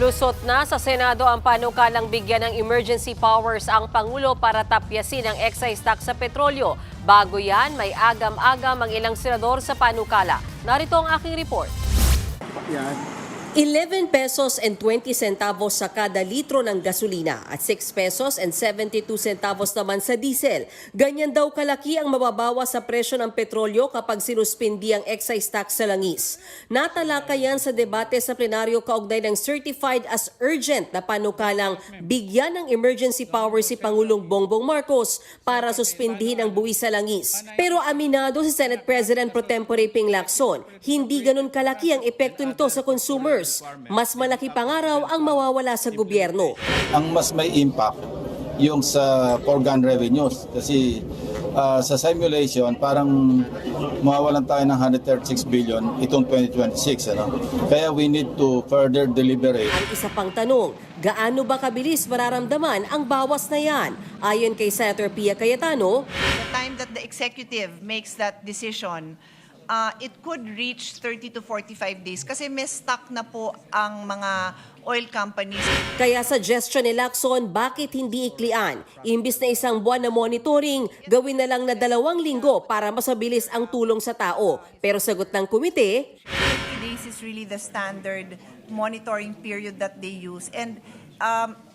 Lusot na sa Senado ang panukalang bigyan ng emergency powers ang Pangulo para tapyasin ang excise tax sa petrolyo. Bago yan, may agam-agam ang ilang senador sa panukala. Narito ang aking report. 11 pesos and 20 centavos sa kada litro ng gasolina at 6 pesos and 72 centavos naman sa diesel. Ganyan daw kalaki ang mababawa sa presyo ng petrolyo kapag sinuspindi ang excise tax sa langis. Natalakay yan sa debate sa plenaryo kaugnay ng certified as urgent na panukalang bigyan ng emergency power si Pangulong Bongbong Marcos para suspindihin ang buwis sa langis. Pero aminado si Senate President Pro Tempore Ping Lacson, hindi ganun kalaki ang epekto nito sa consumers. Mas malaki pa nga raw ang mawawala sa gobyerno. Ang mas may impact yung sa foregone revenues kasi sa simulation parang mawawalan tayo ng 136 billion itong 2026. Kaya we need to further deliberate. Ang isa pang tanong, gaano ba kabilis mararamdaman ang bawas na yan? Ayon kay Senator Pia Cayetano, The time that the executive makes that decision, it could reach 30 to 45 days kasi may stock na po ang mga oil companies. kaya suggestion ni Lacson, bakit hindi iklian? Imbis na isang buwan na monitoring, gawin na lang na 2 linggo para mas mabilis ang tulong sa tao. Pero sagot ng komite, 30 days is really the standard monitoring period that they use. And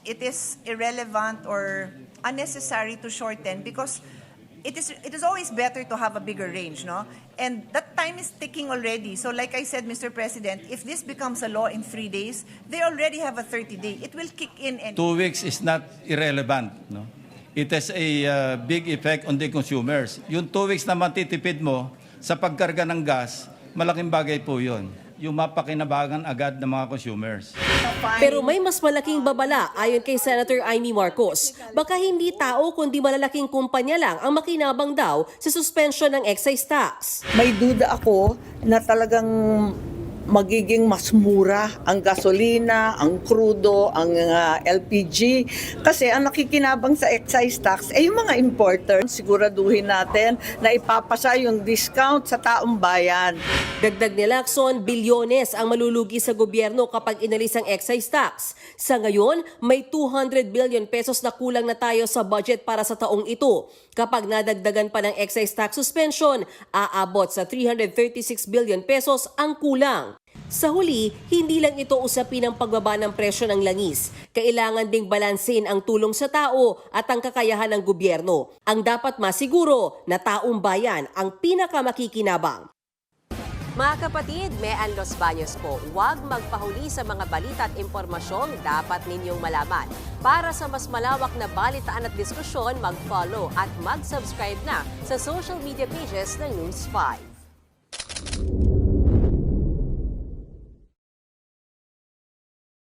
it is irrelevant or unnecessary to shorten because it is always better to have a bigger range, no? And that time is ticking already. So like I said, Mr. President, if this becomes a law in 3 days, they already have a 30-day. It will kick in. And 2 weeks is not irrelevant. No? It has a big effect on the consumers. Yung 2 weeks na matitipid mo sa pagkarga ng gas, malaking bagay po yun. Yung mapakinabangan agad ng mga consumers. pero may mas malaking babala ayon kay Senator Amy Marcos. Baka hindi tao kundi malalaking kumpanya lang ang makinabang daw sa suspension ng excise tax. May duda ako na talagang magiging mas mura ang gasolina, ang krudo, ang LPG. Kasi ang nakikinabang sa excise tax ay yung mga importer. Siguraduhin natin na ipapasa yung discount sa taong bayan. Dagdag ni Lacson, bilyones ang malulugi sa gobyerno kapag inalis ang excise tax. Sa ngayon, may 200 billion pesos na kulang na tayo sa budget para sa taong ito. Kapag nadagdagan pa ng excise tax suspension, aabot sa 336 billion pesos ang kulang. Sa huli, hindi lang ito usapin ang pagbaba ng presyo ng langis. Kailangan ding balansin ang tulong sa tao at ang kakayahan ng gobyerno. Ang dapat masiguro na taong bayan ang pinakamakikinabang. Mga kapatid, Mean Los Baños po, huwag magpahuli sa mga balita at impormasyong dapat ninyong malaman. Para sa mas malawak na balitaan at diskusyon, mag-follow at mag-subscribe na sa social media pages ng News 5.